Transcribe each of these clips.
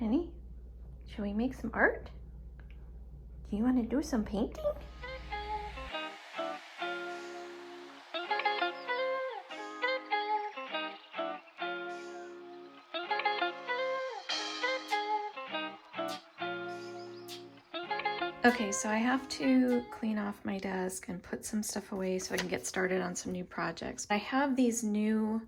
Penny, should we make some art? Do you want to do some painting? Okay, so I have to clean off my desk and put some stuff away so I can get started on some new projects. I have these new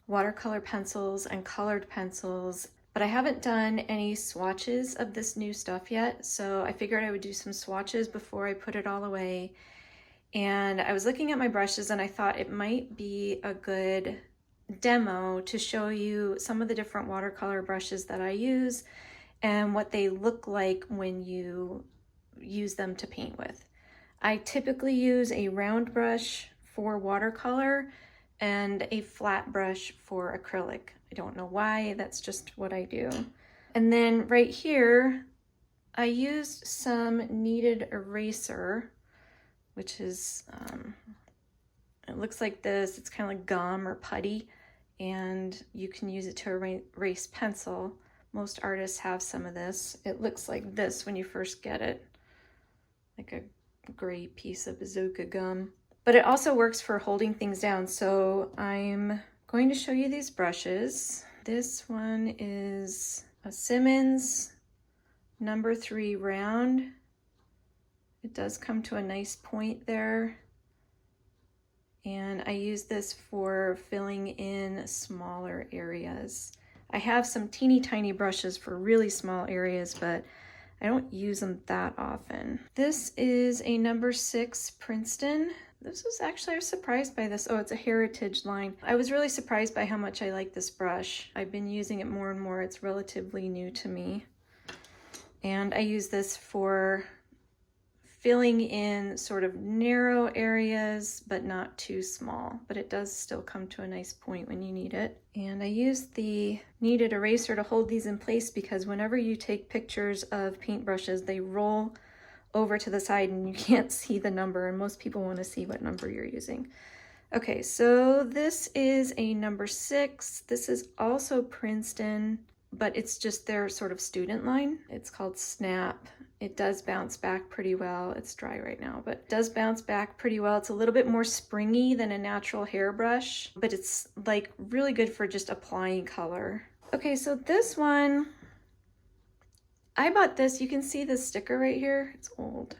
watercolor pencils and colored pencils, but I haven't done any swatches of this new stuff yet, so I figured I would do some swatches before I put it all away. And I was looking at my brushes and I thought it might be a good demo to show you some of the different watercolor brushes that I use and what they look like when you use them to paint with. I typically use a round brush for watercolor and a flat brush for acrylic. I don't know why, that's just what I do. And then right here, I used some kneaded eraser, which is, it looks like this. It's kind of like gum or putty, and you can use it to erase pencil. Most artists have some of this. It looks like this when you first get it, like a gray piece of bazooka gum. But it also works for holding things down. So I'm going to show you these brushes. This one is a Simmons number 3 round. It does come to a nice point there. And I use this for filling in smaller areas. I have some teeny tiny brushes for really small areas, but I don't use them that often. This is a number 6 Princeton. This was actually, I was surprised by this. Oh, it's a heritage line. I was really surprised by how much I like this brush. I've been using it more and more. It's relatively new to me. And I use this for filling in sort of narrow areas, but not too small. But it does still come to a nice point when you need it. And I use the kneaded eraser to hold these in place because whenever you take pictures of paintbrushes, they roll over to the side and you can't see the number, and most people want to see what number you're using. Okay, so this is a number 6. This is also Princeton, but it's just their sort of student line. It's called Snap. It does bounce back pretty well. It's dry right now, but it does bounce back pretty well. It's a little bit more springy than a natural hairbrush, but it's like really good for just applying color. Okay, so this one, I bought this. You can see the sticker right here. It's old.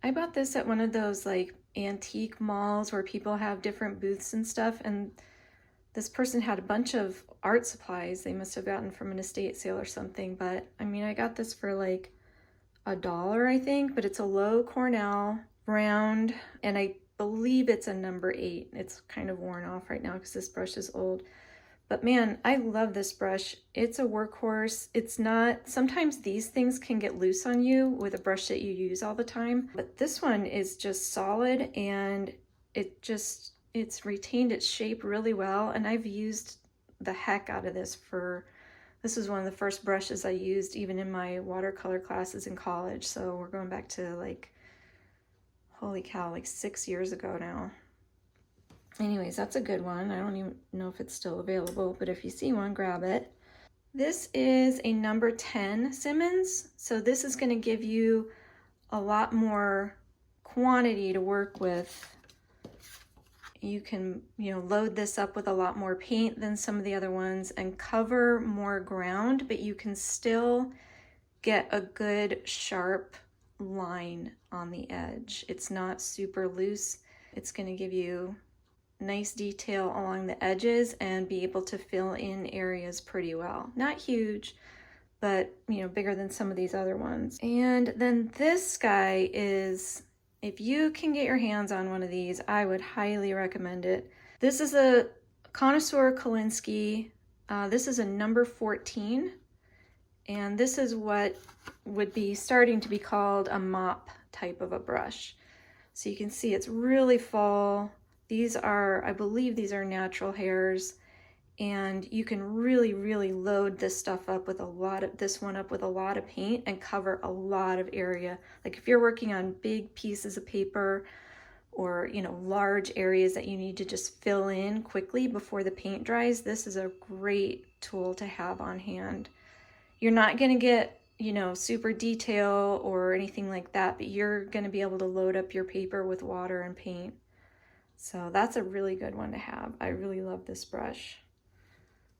I bought this at one of those like antique malls where people have different booths and stuff, and this person had a bunch of art supplies they must have gotten from an estate sale or something, but I mean, I got this for like $1, I think, but it's a low Cornell round, and I believe it's a number 8. It's kind of worn off right now because this brush is old. But man, I love this brush. It's a workhorse. It's not, sometimes these things can get loose on you with a brush that you use all the time, but this one is just solid, and it's retained its shape really well. And I've used the heck out of this this is one of the first brushes I used even in my watercolor classes in college. So we're going back to like, holy cow, like 6 years ago now. Anyways, that's a good one. I don't even know if it's still available, but if you see one, grab it. This is a number 10 Simmons. So this is going to give you a lot more quantity to work with. You can, load this up with a lot more paint than some of the other ones and cover more ground, but you can still get a good sharp line on the edge. It's not super loose. It's going to give you nice detail along the edges and be able to fill in areas pretty well. Not huge, but bigger than some of these other ones. And then this guy is, if you can get your hands on one of these, I would highly recommend it. This is a Connoisseur Kolinsky. This is a number 14, and this is what would be starting to be called a mop type of a brush. So you can see it's really full. These are, I believe these are natural hairs, and you can really, really load this stuff up with a lot of paint and cover a lot of area. Like if you're working on big pieces of paper or, large areas that you need to just fill in quickly before the paint dries, this is a great tool to have on hand. You're not going to get, you know, super detail or anything like that, but you're going to be able to load up your paper with water and paint. So that's a really good one to have. I really love this brush.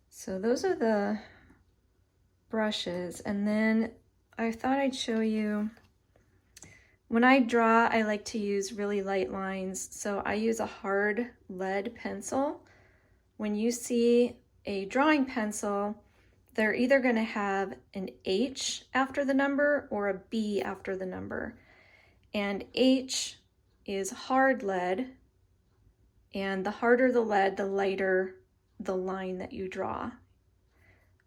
So those are the brushes. And then I thought I'd show you, when I draw, I like to use really light lines. So I use a hard lead pencil. When you see a drawing pencil, they're either going to have an H after the number or a B after the number. And H is hard lead, and the harder the lead, the lighter the line that you draw.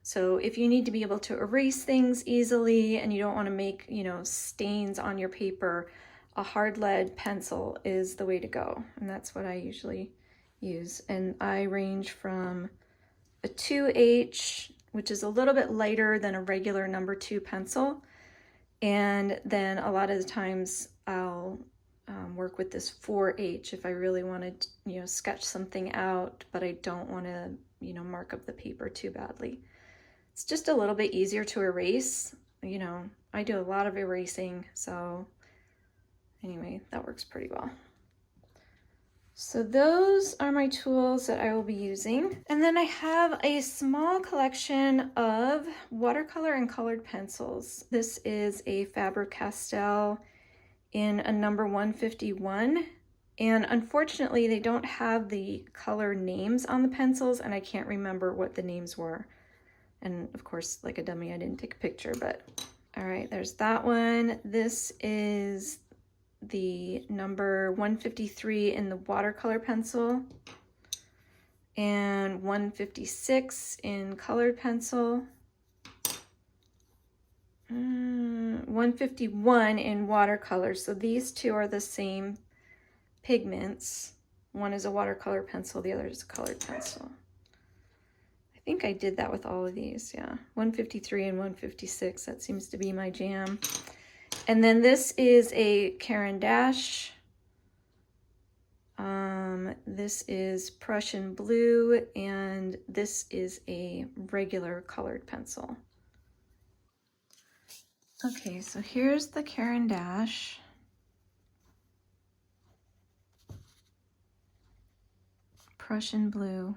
So if you need to be able to erase things easily and you don't want to make, you know, stains on your paper, a hard lead pencil is the way to go. And that's what I usually use. And I range from a 2H, which is a little bit lighter than a regular number 2 pencil. And then a lot of the times I'll work with this 4H if I really want to, you know, sketch something out, but I don't want to, you know, mark up the paper too badly. It's just a little bit easier to erase. You know, I do a lot of erasing, so anyway, that works pretty well. So those are my tools that I will be using. And then I have a small collection of watercolor and colored pencils. This is a Faber Castell in a number 151. And unfortunately, they don't have the color names on the pencils, and I can't remember what the names were. And of course, like a dummy, I didn't take a picture, but all right, there's that one. This is the number 153 in the watercolor pencil, and 156 in colored pencil, 151 in watercolor. So these two are the same pigments. One is a watercolor pencil, the other is a colored pencil. I think I did that with all of these, yeah. 153 and 156, that seems to be my jam. And then this is a Caran d'Ache. This is Prussian blue, and this is a regular colored pencil. Okay, so here's the Caran d'Ache. Prussian blue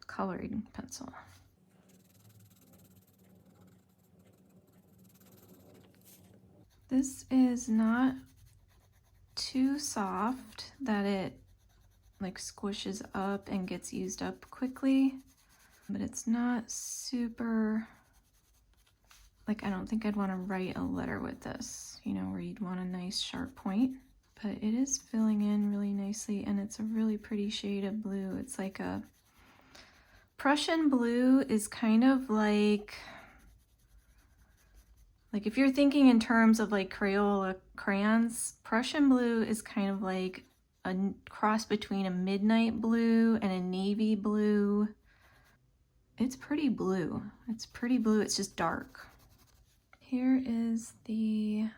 coloring pencil. This is not too soft that it like squishes up and gets used up quickly, but it's not super, like I don't think I'd want to write a letter with this, you know, where you'd want a nice sharp point, but it is filling in really nicely, and it's a really pretty shade of blue. It's like a Prussian blue is kind of like if you're thinking in terms of like Crayola crayons, Prussian blue is kind of like a cross between a midnight blue and a navy blue. It's pretty blue. It's pretty blue. It's just dark. Here is the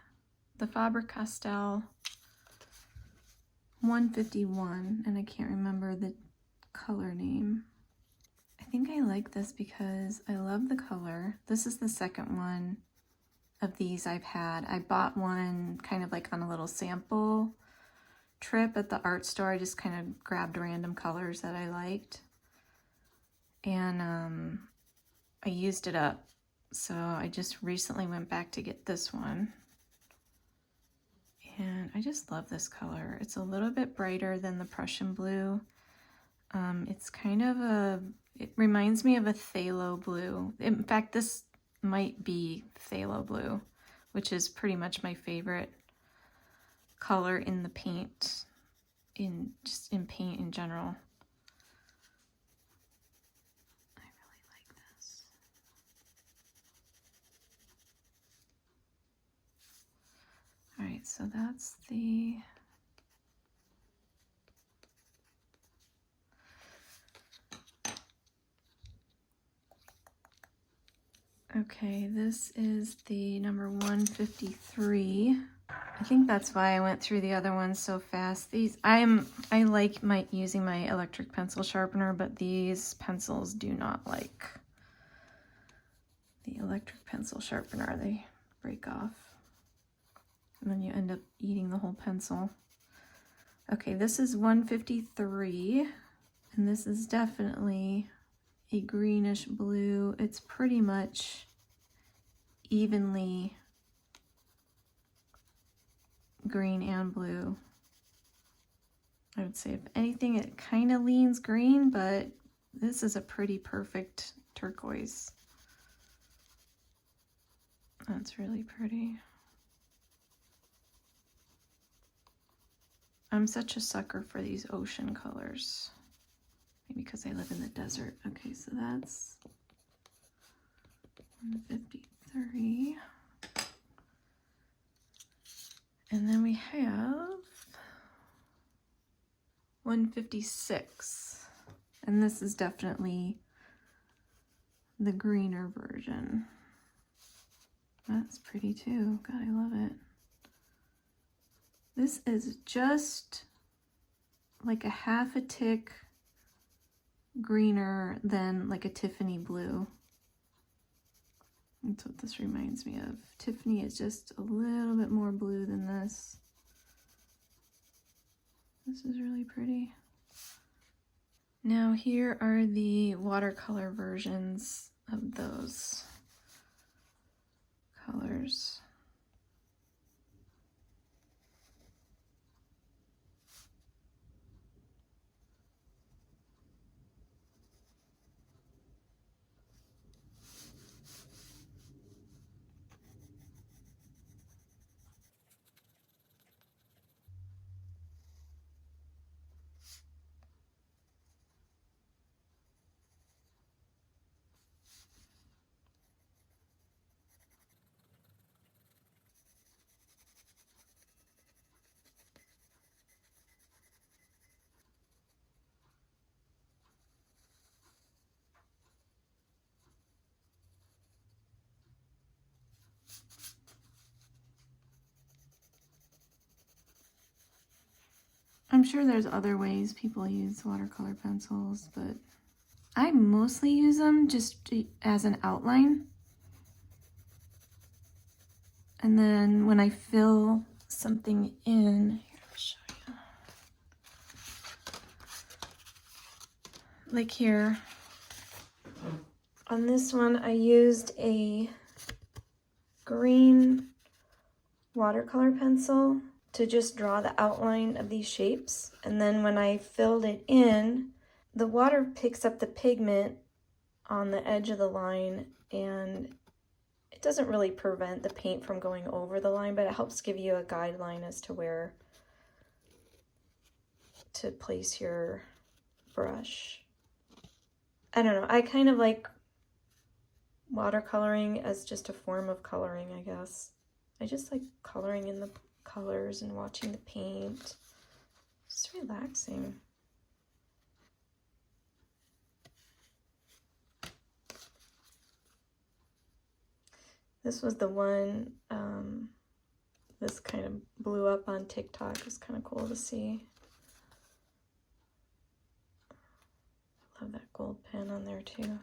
Faber Castell 151, and I can't remember the color name. I think I like this because I love the color. This is the second one of these I've had. I bought one kind of like on a little sample trip at the art store. I just kind of grabbed random colors that I liked, and I used it up. So I just recently went back to get this one, and I just love this color. It's a little bit brighter than the Prussian blue. It's kind of it reminds me of a phthalo blue. In fact, this might be phthalo blue, which is pretty much my favorite color in the paint, in paint in general. I really like this. All right, so that's the okay, this is the number 153. I think that's why I went through the other ones so fast. These, I like using my electric pencil sharpener, but these pencils do not like the electric pencil sharpener. They break off. And then you end up eating the whole pencil. Okay, this is 153. And this is definitely a greenish blue. It's pretty much evenly green and blue. I would say if anything it kind of leans green, but this is a pretty perfect turquoise. That's really pretty. I'm such a sucker for these ocean colors. Maybe because I live in the desert. Okay, so that's 153. And then we have 156. And this is definitely the greener version. That's pretty too. God, I love it. This is just like a half a tick greener than like a Tiffany blue. That's what this reminds me of. Tiffany is just a little bit more blue than this. This is really pretty. Now here are the watercolor versions of those colors. I'm sure there's other ways people use watercolor pencils, but I mostly use them just as an outline. And then when I fill something in, here, I'll show you. Like here, on this one, I used a green watercolor pencil to just draw the outline of these shapes. And then when I filled it in, the water picks up the pigment on the edge of the line, and it doesn't really prevent the paint from going over the line, but it helps give you a guideline as to where to place your brush. I don't know, I kind of like watercoloring as just a form of coloring, I guess. I just like coloring in the colors and watching the paint. It's relaxing. This was the one, this kind of blew up on TikTok. It was kind of cool to see. I love that gold pen on there too.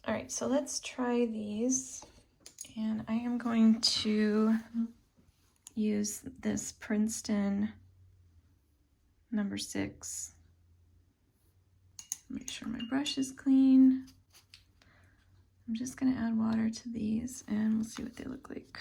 All right, so let's try these. And I am going to use this Princeton number 6. Make sure my brush is clean. I'm just gonna add water to these and we'll see what they look like.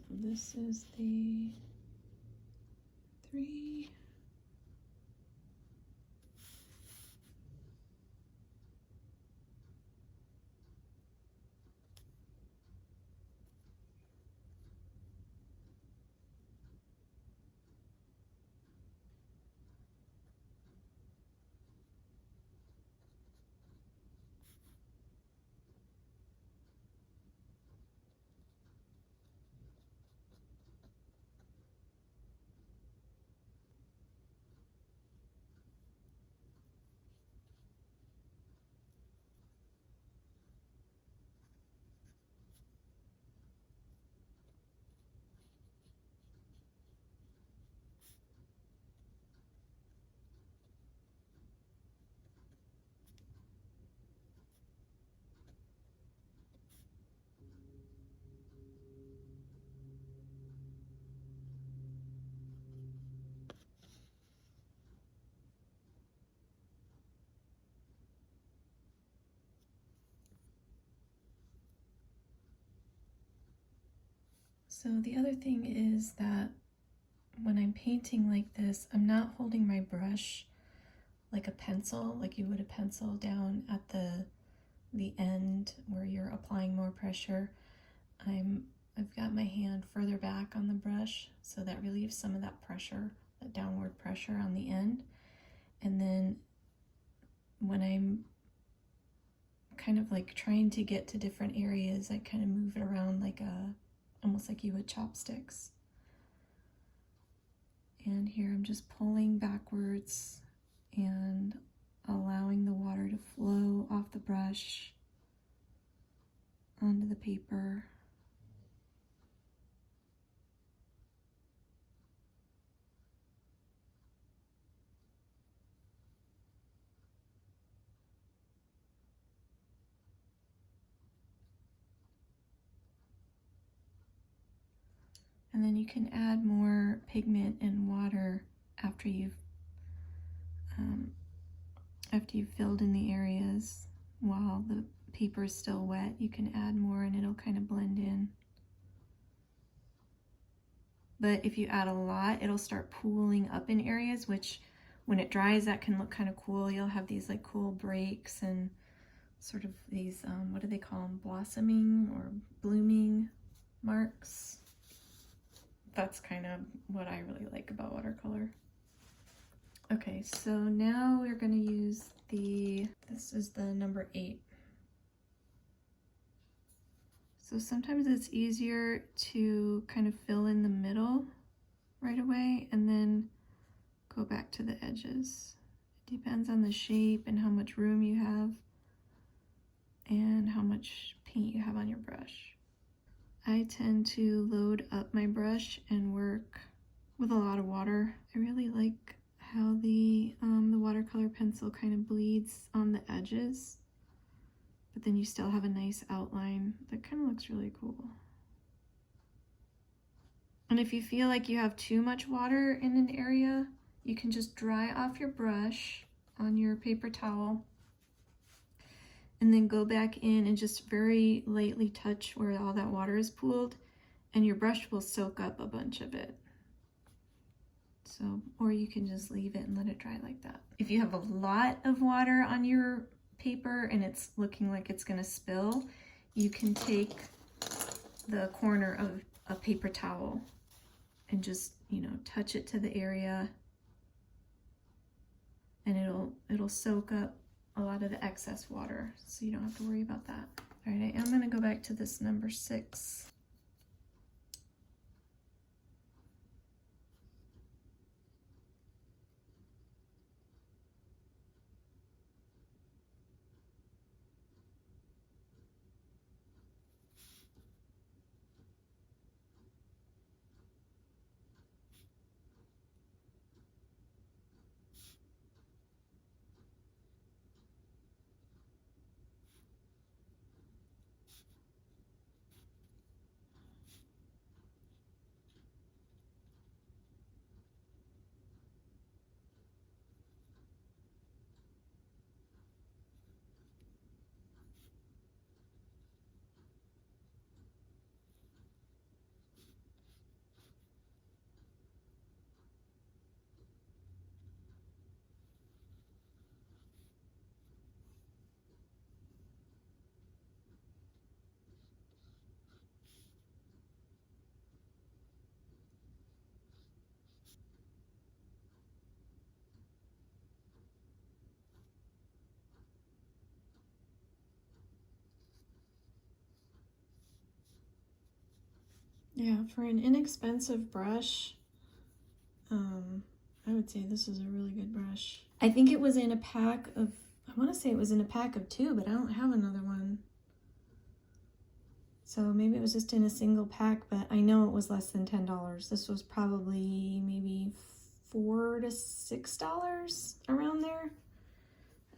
This is the 3. So the other thing is that when I'm painting like this, I'm not holding my brush like a pencil, like you would a pencil down at the end where you're applying more pressure. I've got my hand further back on the brush, so that relieves some of that pressure, that downward pressure on the end. And then when I'm kind of like trying to get to different areas, I kind of move it around like almost like you would chopsticks. And here I'm just pulling backwards and allowing the water to flow off the brush onto the paper. And then you can add more pigment and water after you've filled in the areas. While the paper is still wet, you can add more and it'll kind of blend in. But if you add a lot, it'll start pooling up in areas, which when it dries, that can look kind of cool. You'll have these like cool breaks and sort of these, what do they call them? Blossoming or blooming marks. That's kind of what I really like about watercolor. Okay, so now we're going to use this is the number 8. So sometimes it's easier to kind of fill in the middle right away and then go back to the edges. It depends on the shape and how much room you have and how much paint you have on your brush. I tend to load up my brush and work with a lot of water. I really like how the watercolor pencil kind of bleeds on the edges, but then you still have a nice outline that kind of looks really cool. And if you feel like you have too much water in an area, you can just dry off your brush on your paper towel and then go back in and just very lightly touch where all that water is pooled, and your brush will soak up a bunch of it. So, or you can just leave it and let it dry like that. If you have a lot of water on your paper and it's looking like it's gonna spill, you can take the corner of a paper towel and just, touch it to the area, and it'll soak up a lot of the excess water, so you don't have to worry about that. All right, I am gonna go back to this number 6. Yeah, for an inexpensive brush, I would say this is a really good brush. I think it was in a pack of, I want to say it was in a pack of 2, but I don't have another one. So maybe it was just in a single pack, but I know it was less than $10. This was probably maybe $4 to $6 around there.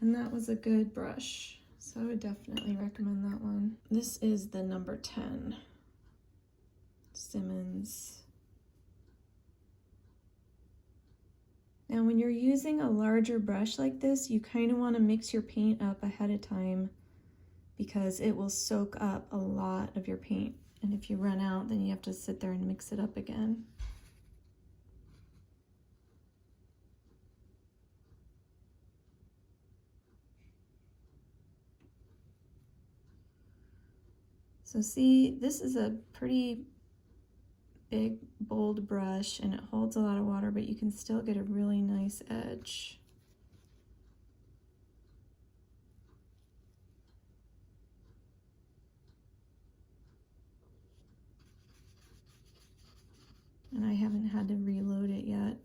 And that was a good brush. So I would definitely recommend that one. This is the number 10. Simmons. Now when you're using a larger brush like this, you kind of want to mix your paint up ahead of time because it will soak up a lot of your paint. And if you run out, then you have to sit there and mix it up again. So see, this is a pretty big, bold brush and it holds a lot of water, but you can still get a really nice edge. And I haven't had to reload it yet.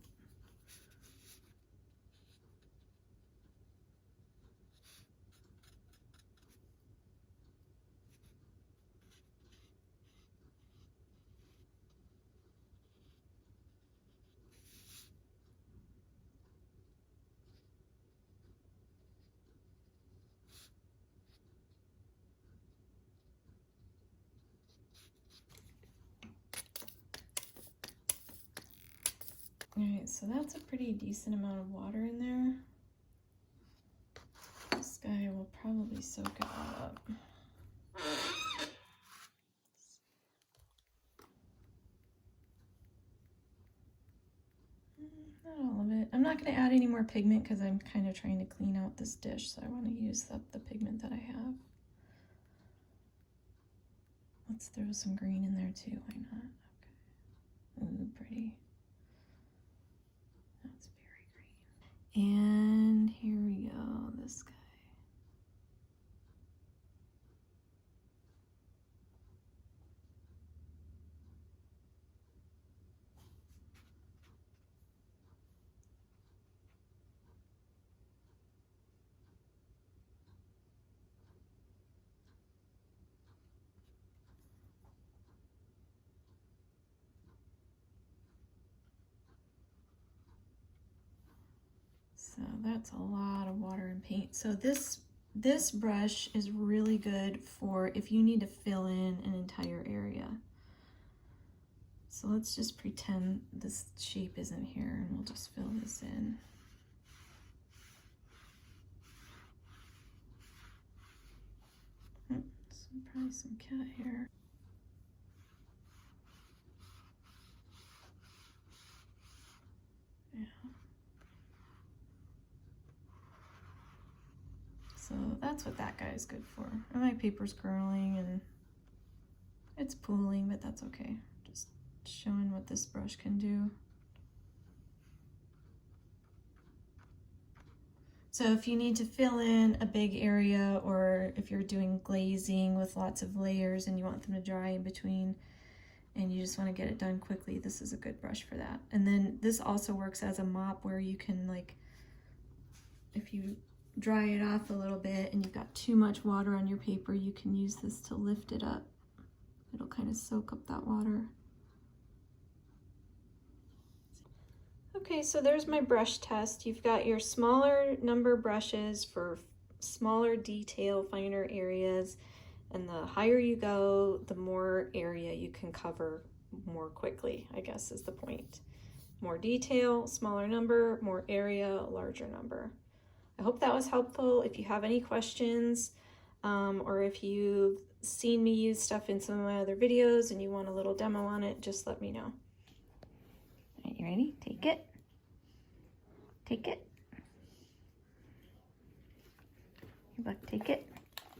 Alright, so that's a pretty decent amount of water in there. This guy will probably soak it all up. Not all of it. I'm not going to add any more pigment because I'm kind of trying to clean out this dish, so I want to use up the pigment that I have. Let's throw some green in there too, why not? Okay. Ooh, pretty. That's very green. And here we go, this guy. So that's a lot of water and paint. So this brush is really good for if you need to fill in an entire area. So let's just pretend this shape isn't here and we'll just fill this in. Probably some cat hair. Yeah. So that's what that guy is good for. And my paper's curling and it's pooling, but that's okay. Just showing what this brush can do. So if you need to fill in a big area, or if you're doing glazing with lots of layers and you want them to dry in between and you just want to get it done quickly, this is a good brush for that. And then this also works as a mop where you can, like, if you dry it off a little bit and you've got too much water on your paper, you can use this to lift it up. It'll kind of soak up that water. Okay, so there's my brush test. You've got your smaller number brushes for smaller detail, finer areas, and the higher you go, the more area you can cover more quickly, I guess is the point. More detail, smaller number, more area, larger number. I hope that was helpful. If you have any questions, or if you've seen me use stuff in some of my other videos and you want a little demo on it, just let me know. All right, you ready? Take it. Take it. Look, take it.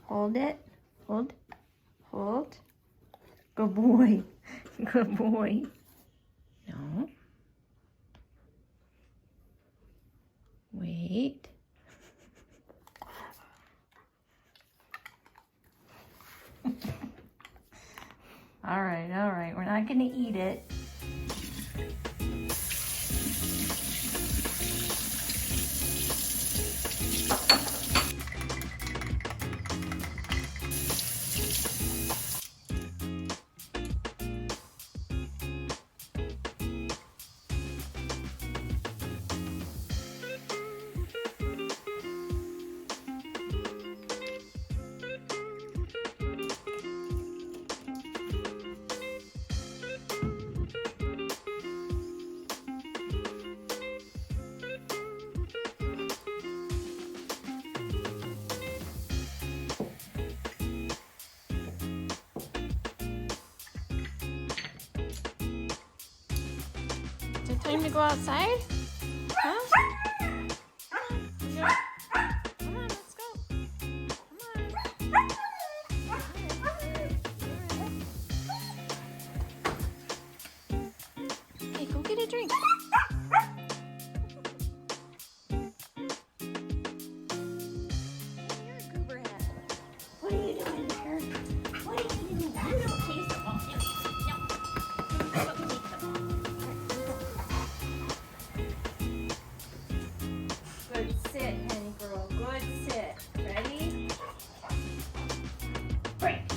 Hold it. Hold. Hold. Good boy. Good boy. No. Wait. All right, we're not gonna eat it. Is it time to go outside? Huh? Come on, let's go. Come on. Hey, go get a drink. You're a goober head. What are you doing there? What are you doing? I don't taste them all. No. Don't take them all. Good sit, honey girl. Good sit. Ready? Break.